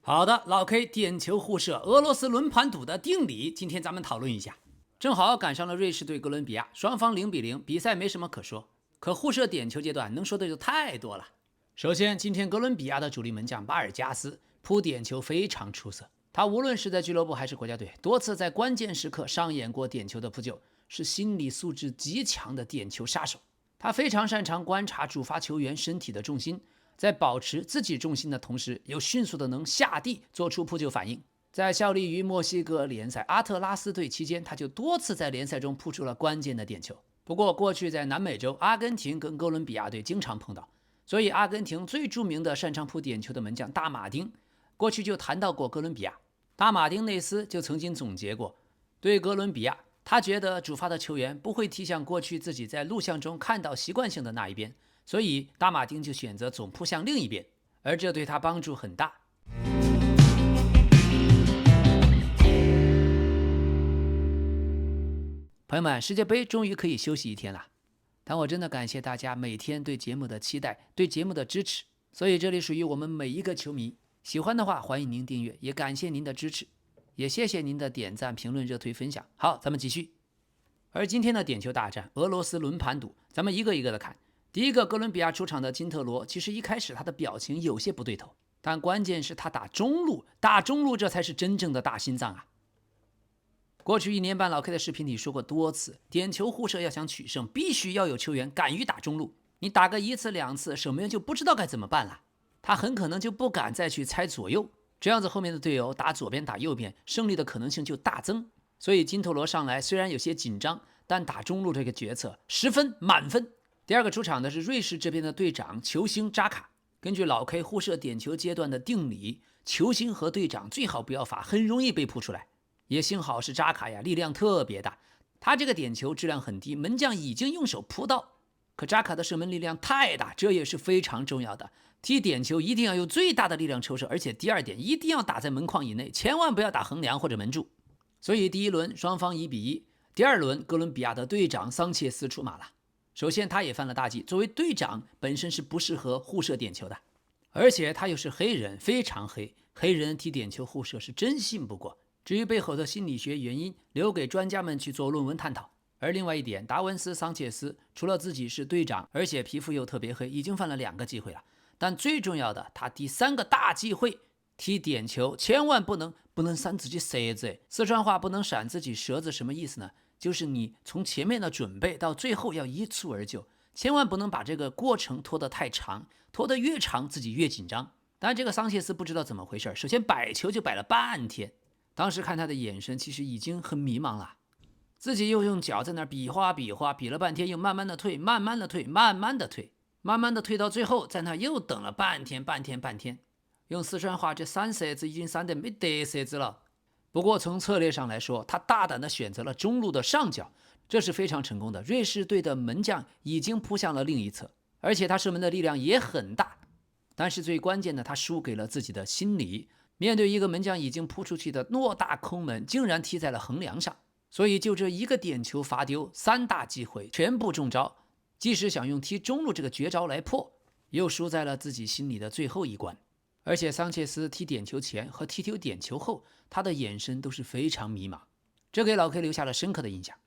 好的，老 K 點球互射俄羅斯輪盤賭的定理，今天咱們討論一下。正好趕上了瑞士對哥倫比亞，雙方0-0，比賽沒什麼可說。可互射點球階段能說的就太多了。首先，今天哥倫比亞的主力門將巴爾加斯撲點球非常出色，他無論是在俱樂部還是國家隊，多次在關鍵時刻上演過點球的撲救，是心理素質極強的點球殺手。他非常擅長觀察主罰球員身體的重心，在保持自己重心的同時，又迅速的能下地做出扑救反應。在效力于墨西哥联賽阿特拉斯队期間，他就多次在聯賽中撲出了關鍵的點球。不過過去在南美洲，阿根廷跟哥倫比亞隊經常碰到，所以阿根廷最著名的擅長撲點球的門將大馬丁，過去就談到過哥倫比亞。大馬丁內斯就曾經總結過，對哥倫比亞，他覺得主罰的球員不會踢向過去自己在錄像中看到習慣性的那一邊，所以大馬丁就選擇總撲向另一邊，而這對他幫助很大。朋友們，世界杯終於可以休息一天了，但我真的感謝大家每天對節目的期待，對節目的支持，所以這裡屬於我們每一個球迷。喜歡的話，歡迎您訂閱，也感謝您的支持，也謝謝您的點讚、評論、熱推、分享。好，咱們繼續。而今天的點球大戰，俄羅斯輪盤賭，咱們一個一個的看。第一個，哥倫比亞出場的金特羅，其實一開始他的表情有些不對頭，但關鍵是他打中路，這才是真正的大心臟啊。過去1年半，老 K 的視頻裡說過多次，點球互射要想取勝，必須要有球員敢於打中路。你打個1次2次，守門員就不知道該怎麼辦了，他很可能就不敢再去猜左右，這樣子後面的隊友打左邊打右邊，勝利的可能性就大增。所以金特羅上來雖然有些緊張，但打中路這個決策10分滿分。第二個出場的是瑞士這邊的隊長球星扎卡。根據老 K 互射點球階段的定理，球星和隊長最好不要罰，很容易被撲出來。也幸好是扎卡呀，力量特別大，他這個點球質量很低，門將已經用手撲到，可扎卡的射門力量太大，這也是非常重要的。踢點球一定要有最大的力量抽射，而且第二點一定要打在門框以內，千萬不要打橫梁或者門柱。所以第一輪雙方1-1，第二輪哥倫比亞的隊長桑切斯出馬了。首先他也犯了大忌，作為隊長本身是不適合互射點球的，而且他又是黑人，非常黑，黑人踢點球互射是真信不過。至於背後的心理學原因，留給專家們去做論文探討。而另外一點，達文斯·桑切斯除了自己是隊長，而且皮膚又特別黑，已經犯了2個忌諱了。但最重要的，他第3個大忌諱，踢點球千萬不能閃自己舌子。四川話不能閃自己舌子什麼意思呢？就是你從前面的準備到最後要一蹴而就，千萬不能把這個過程拖得太長，拖得越長自己越緊張。但這個桑切斯不知道怎麼回事，首先擺球就擺了半天。當時看他的眼神其實已經很迷茫了，自己又用腳在那比劃比了半天，又慢慢的退，慢慢的退到最後，在那又等了半天。用四川話，這閃舌子已經閃得沒得舌子了。不過從策略上來說，他大膽的選擇了中路的上角，這是非常成功的。瑞士隊的門將已經撲向了另一側，而且他射門的力量也很大。但是最關鍵的，他輸給了自己的心理。面對一個門將已經撲出去的偌大空門，竟然踢在了橫梁上，所以就這一個點球罰丟，3大機會全部中招。即使想用踢中路這個絕招來破，又輸在了自己心裡的最後一關。而且桑切斯踢點球前和踢點球後，他的眼神都是非常迷茫，這給老 K 留下了深刻的印象。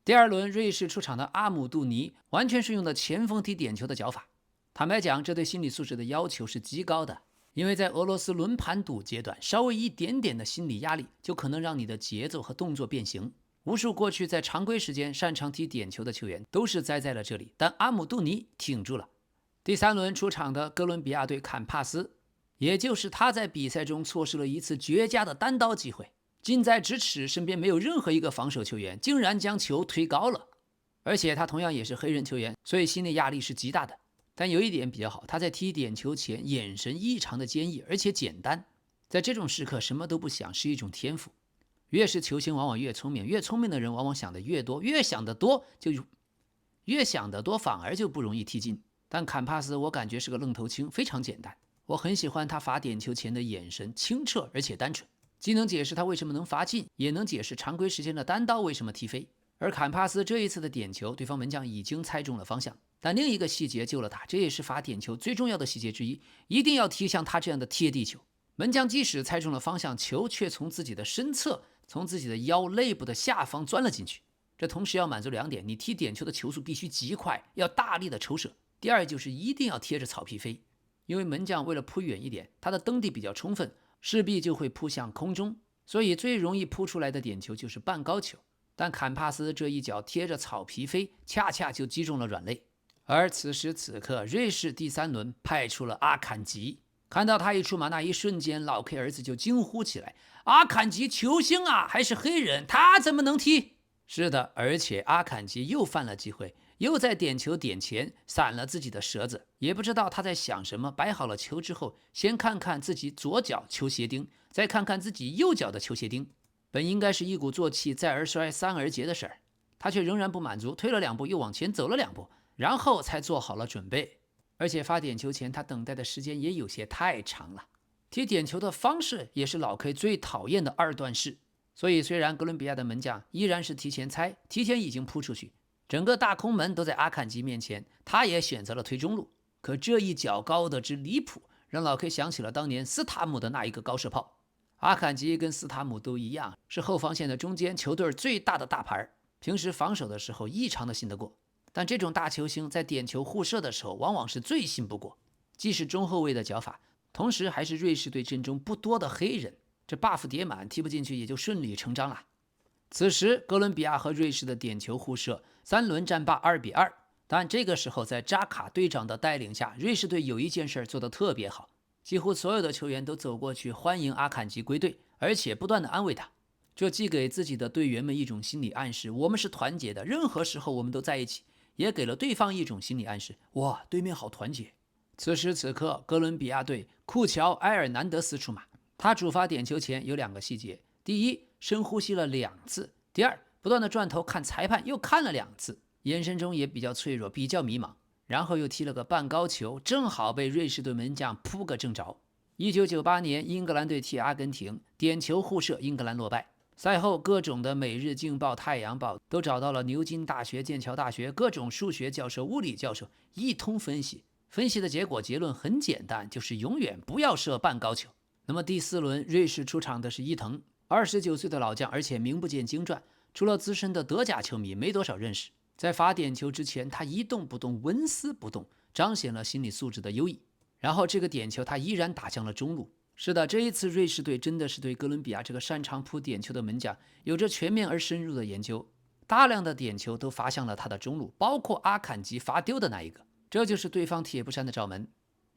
第二輪瑞士出場的阿姆杜尼，完全是用的前鋒踢點球的腳法。坦白講，這對心理素質的要求是極高的。因為在俄羅斯輪盤賭階段，稍微一點點的心理壓力就可能讓你的節奏和動作變形。無數過去在常規時間擅長踢點球的球員都是栽在了這裡，但阿姆杜尼挺住了。第3輪出場的哥倫比亞隊坎帕斯，也就是他在比賽中錯失了一次絕佳的單刀機會，近在咫尺，身邊沒有任何一個防守球員，竟然將球推高了。而且他同樣也是黑人球員，所以心理壓力是極大的。但有一點比較好，他在踢點球前眼神異常的堅毅，而且簡單。在這種時刻什麼都不想是一種天賦。越是球星往往越聰明，越聰明的人往往想的越多，越想得多反而就不容易踢進。但坎帕斯我感覺是個愣头青，非常簡單。我很喜歡他罰點球前的眼神清澈而且单純，既能解釋他為什麼能罰進，也能解釋常規時間的單刀為什麼踢飛。而坎帕斯這一次的點球，對方門將已經猜中了方向，但另一個細節救了他，這也是罰點球最重要的細節之一，一定要踢像他這樣的貼地球。門將即使猜中了方向，球卻從自己的身側，從自己的腰肋部的下方鑽了進去。這同時要滿足2點：你踢點球的球速必須極快，要大力的抽射；第二就是一定要貼着草皮飛，因為門將為了撲遠一點，他的蹬地比較充分，勢必就會撲向空中，所以最容易撲出來的點球就是半高球。但坎帕斯這一腳貼着草皮飛，恰恰就擊中了軟肋。而此時此刻，瑞士第3輪派出了阿坎吉。看到他一出馬，那一瞬間，老 K 兒子就驚呼起來：“阿坎吉球星啊，還是黑人，他怎麼能踢？”是的，而且阿坎吉又犯了忌諱，又在點球點前散了自己的舌子，也不知道他在想什麼。擺好了球之後，先看看自己左腳球鞋钉，再看看自己右腳的球鞋钉，本應該是一鼓作氣再而衰三而竭的事兒，他卻仍然不滿足，退了2步，又往前走了2步，然後才做好了準備。而且发点球前，他等待的時間也有些太長了。踢點球的方式也是老 K 最討厭的二段式。所以雖然哥倫比亞的門將依然是提前猜，提前已經撲出去，整個大空門都在阿坎吉面前，他也選擇了推中路。可這一腳高得之離譜，讓老 K 想起了當年斯塔姆的那一個高射炮。阿坎吉跟斯塔姆都一樣，是後防線的中間球隊最大的大牌，平時防守的時候異常的信得過。但這種大球星在點球互射的時候往往是最信不過，既是中後衛的腳法，同時還是瑞士隊陣中不多的黑人，這 buff 疊滿，踢不進去也就順理成章了。此時哥倫比亞和瑞士的點球互射3輪戰罷2-2，但這個時候在扎卡隊長的帶領下，瑞士隊有一件事做得特別好，幾乎所有的球員都走過去歡迎阿坎吉歸隊，而且不斷地安慰他。這既給自己的隊員們一種心理暗示，我們是團結的，任何時候我們都在一起，也給了對方一種心理暗示，哇，對面好團結。此時此刻，哥倫比亞隊庫喬·埃爾南德斯出馬，他主罚點球前有2個細節：第一，深呼吸了2次；第二，不斷的轉頭看裁判，又看了2次，眼神中也比較脆弱，比較迷茫。然後又踢了個半高球，正好被瑞士队門將撲個正着。1998年英格蘭隊踢阿根廷，點球互射，英格蘭落敗。賽後，各種的《每日鏡報》《太陽報》都找到了牛津大學、劍橋大學各種數學教授、物理教授，一通分析。分析的結果結論很簡單，就是永遠不要射半高球。那麼第4輪，瑞士出場的是伊藤，29歲的老將，而且名不見經傳，除了資深的德甲球迷，沒多少認識。在罰點球之前，他一動不動，紋絲不動，彰顯了心理素質的優異。然後這個點球，他依然打向了中路。是的，這一次瑞士隊真的是對哥倫比亞這個擅長撲點球的門將有着全面而深入的研究，大量的點球都罰向了他的中路，包括阿坎吉罰丟的那一個。這就是對方鐵布衫的罩門。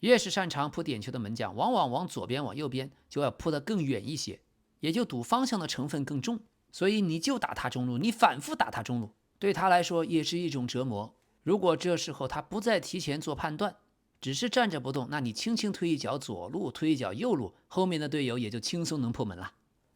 越是擅長撲點球的門將，往往往左邊往右邊就要撲得更遠一些，也就賭方向的成分更重。所以你就打他中路，你反覆打他中路，對他來說也是一種折磨。如果這時候他不再提前做判斷，只是站着不動，那你輕輕推一腳左路，推一腳右路，後面的隊友也就輕鬆能破門了。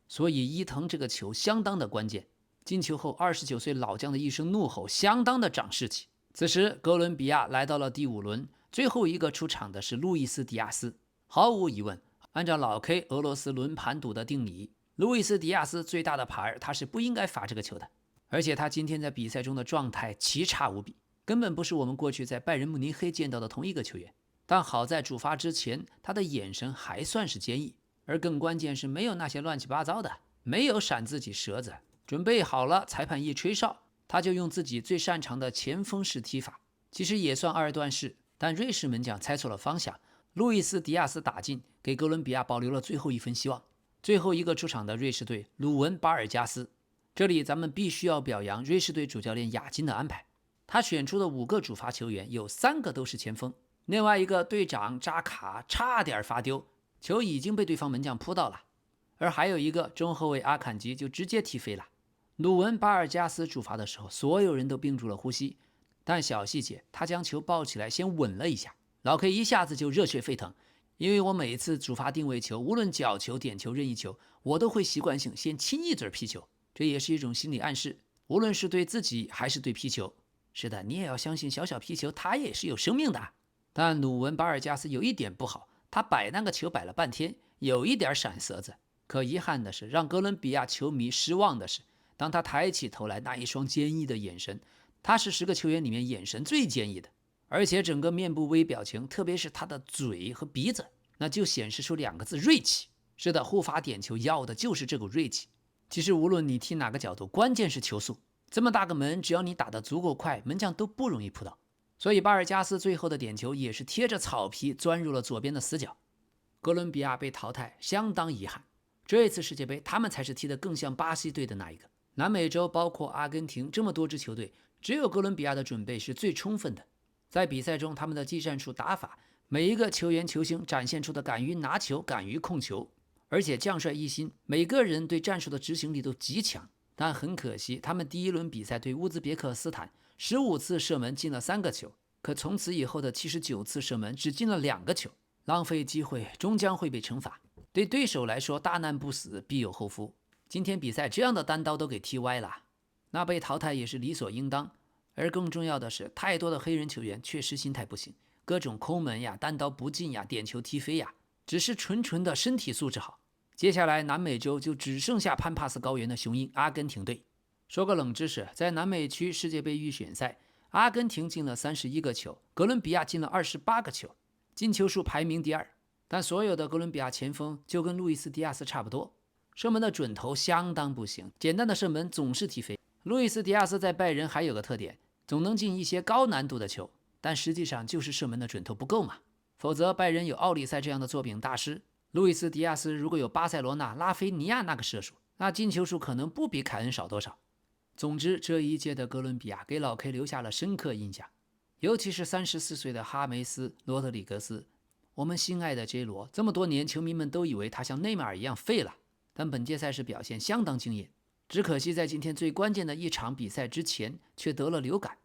所以伊藤這個球相當的關鍵。進球後29歲老將的一聲怒吼相當的長士氣。此時哥倫比亞來到了第5輪，最後一個出場的是路易斯·迪亞斯。毫無疑問，按照老 K 俄羅斯輪盤賭的定理，路易斯·迪亞斯最大的牌，他是不應該罰這個球的。而且他今天在比賽中的狀態奇差無比，根本不是我們過去在拜仁慕尼黑見到的同一個球員。但好在主罰之前，他的眼神還算是堅毅，而更關鍵是沒有那些亂七八糟的，沒有閃自己舌子。準備好了，裁判一吹哨，他就用自己最擅長的前鋒式踢法，其實也算二段式。但瑞士門将猜錯了方向，路易斯·迪亞斯打進，給哥倫比亞保留了最後一分希望。最後一個出場的瑞士隊魯文·巴爾加斯，這裡咱們必須要表揚瑞士隊主教練亞金的安排。他選出的5個主罰球員，有3個都是前鋒。另外一個隊長扎卡差點罰丟，球已經被對方門將撲到了，而還有一個中後衛阿坎吉就直接踢飛了。魯文·巴爾加斯主罰的時候，所有人都屏住了呼吸，但小細節，他將球抱起來先穩了一下，老 K 一下子就熱血沸騰。因為我每次主罰定位球，無論角球、點球、任意球，我都會習慣性先親一嘴皮球，這也是一種心理暗示，無論是對自己還是對皮球。是的，你也要相信小小皮球它也是有生命的。但魯文·巴尔加斯有一點不好，他擺那個球擺了半天，有一點閃舌子。可遺憾的是，讓哥倫比亞球迷失望的是，當他抬起頭來，那一雙堅毅的眼神，他是10個球員裡面眼神最堅毅的，而且整個面部微表情，特別是他的嘴和鼻子，那就顯示出2個字：銳氣。是的，護法點球要的就是這股銳氣。其實無論你踢哪個角度，關鍵是球速。這麼大個門，只要你打得足夠快，門將都不容易撲到。所以巴爾加斯最後的點球也是貼着草皮鑽入了左邊的死角。哥倫比亞被淘汰，相當遺憾。這次世界杯，他們才是踢得更像巴西隊的那一個。南美洲包括阿根廷這麼多支球隊，只有哥倫比亞的準備是最充分的。在比賽中，他們的技戰術打法，每一個球員球星展現出的敢於拿球、敢於控球，而且將帥一心，每個人對戰術的執行力都極強。但很可惜，他們第一輪比賽對烏茲別克斯坦15次射門進了3個球，可從此以後的79次射門只進了2個球，浪費機會終將會被懲罰。對對手來說，大難不死必有後福。今天比賽這樣的單刀都給踢歪了，那被淘汰也是理所應當。而更重要的是，太多的黑人球員確實心態不行，各種空門呀、單刀不進呀、點球踢飛呀，只是純純的身體素質好。接下來南美洲就只剩下潘帕斯高原的雄鹰阿根廷隊。說個冷知識，在南美區世界杯預選賽，阿根廷進了31個球，哥倫比亞進了28個球，進球數排名第2。但所有的哥倫比亞前鋒就跟路易斯迪亞斯差不多，射門的準頭相當不行，簡單的射門總是踢飞。路易斯迪亞斯在拜仁還有個特點，總能進一些高難度的球，但實際上就是射門的準頭不夠嘛。否則拜仁有奧里塞這樣的做餅大師，路易斯迪亞斯如果有巴塞羅那拉菲尼亞那個射術，那進球數可能不比凱恩少多少。總之，這一屆的哥倫比亞給老 K 留下了深刻印象，尤其是34歲的哈梅斯·羅德里格斯，我們心愛的 J 羅，這麼多年球迷們都以為他像內馬爾一樣廢了，但本屆賽事表現相當驚豔。只可惜在今天最關鍵的一場比賽之前卻得了流感，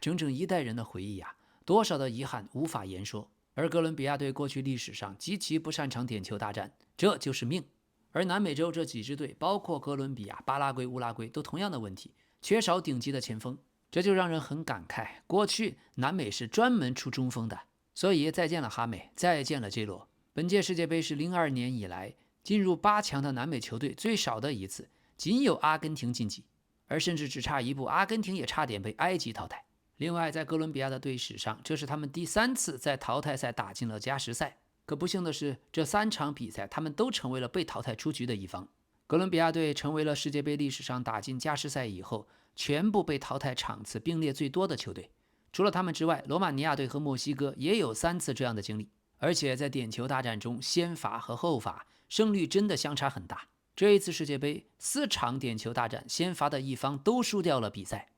整整一代人的回憶呀，多少的遺憾無法言說。而哥倫比亞隊過去歷史上極其不擅長點球大戰，這就是命。而南美洲這幾支隊，包括哥倫比亞、巴拉圭、烏拉圭，都同樣的問題，缺少頂級的前鋒，這就讓人很感慨。過去南美是專門出中鋒的，所以再見了哈美，再見了 J 羅。本屆世界杯是02年以來進入8強的南美球隊最少的一次，僅有阿根廷晉級，而甚至只差一步，阿根廷也差點被埃及淘汰。另外，在哥倫比亞的队史上，這是他們第3次在淘汰賽打進了加時賽。可不幸的是，這3場比賽他們都成為了被淘汰出局的一方。哥倫比亞隊成為了世界杯歷史上打進加時賽以後全部被淘汰場次並列最多的球隊。除了他們之外，羅馬尼亞隊和墨西哥也有3次這樣的經歷。而且在點球大戰中，先罰和後罰勝率真的相差很大。這一次世界杯4場點球大戰，先罰的一方都輸掉了比賽。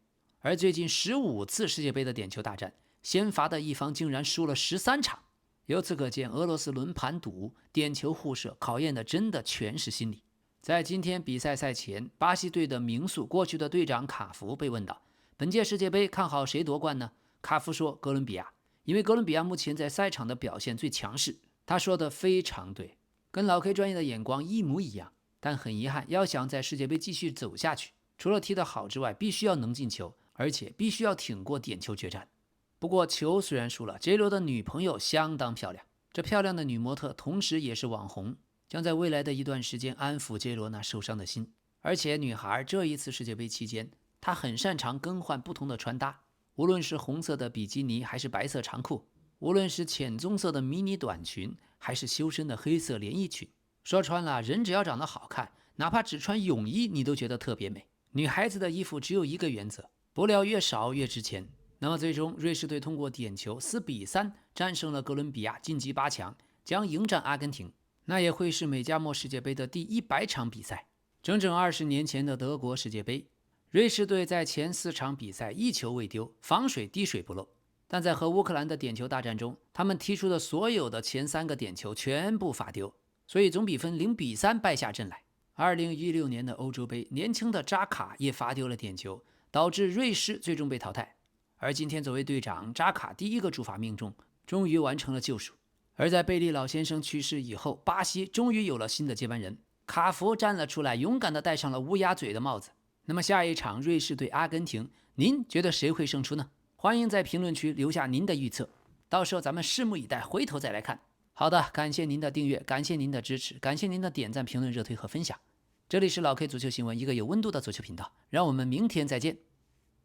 而最近15次世界杯的點球大戰，先罰的一方竟然輸了13場。由此可見，俄羅斯輪盤賭、點球互射考驗的真的全是心理。在今天比賽賽前，巴西隊的名宿过去的队長卡福被問到，本屆世界杯看好誰夺冠呢？卡福說哥倫比亞，因為哥倫比亞目前在賽場的表現最強勢。他說的非常對，跟老 K 專業的眼光一模一樣。但很遺憾，要想在世界杯繼續走下去，除了踢得好之外，必須要能進球，而且必須要挺過點球決戰。不過球雖然輸了 ，J 羅的女朋友相當漂亮，這漂亮的女模特同時也是網紅，將在未来的一段時間安撫 J 羅那受傷的心。而且女孩這一次世界杯期間，她很擅長更換不同的穿搭，無論是紅色的比基尼還是白色長褲，無論是淺棕色的迷你短裙還是修身的黑色連衣裙。說穿了，人只要長得好看，哪怕只穿泳衣你都覺得特別美。女孩子的衣服只有一個原則，布料越少越值錢。那麼最終瑞士隊通過點球4-3戰勝了哥倫比亞，晉級8強，將迎戰阿根廷。那也會是美加墨世界杯的第100場比賽。整整20年前的德國世界杯，瑞士隊在前4場比賽1球未丟，防水滴水不漏。但在和烏克蘭的點球大戰中，他們踢出的所有的前3個點球全部罰丟，所以總比分0-3敗下陣來。2016年的歐洲杯，年輕的扎卡也罰丟了點球，導致瑞士最終被淘汰。而今天作為隊長，扎卡第一個主罰命中，終於完成了救贖。而在貝利老先生去世以後，巴西終於有了新的接班人，卡福站了出來，勇敢地戴上了烏鴉嘴的帽子。那麼下一場瑞士對阿根廷，您覺得誰會勝出呢？歡迎在評論區留下您的預測，到時候咱們拭目以待，回頭再來看。好的，感謝您的訂閱，感謝您的支持，感謝您的點讚、評論、熱推和分享。這裡是老 K 足球新聞，一個有溫度的足球頻道，讓我們明天再見。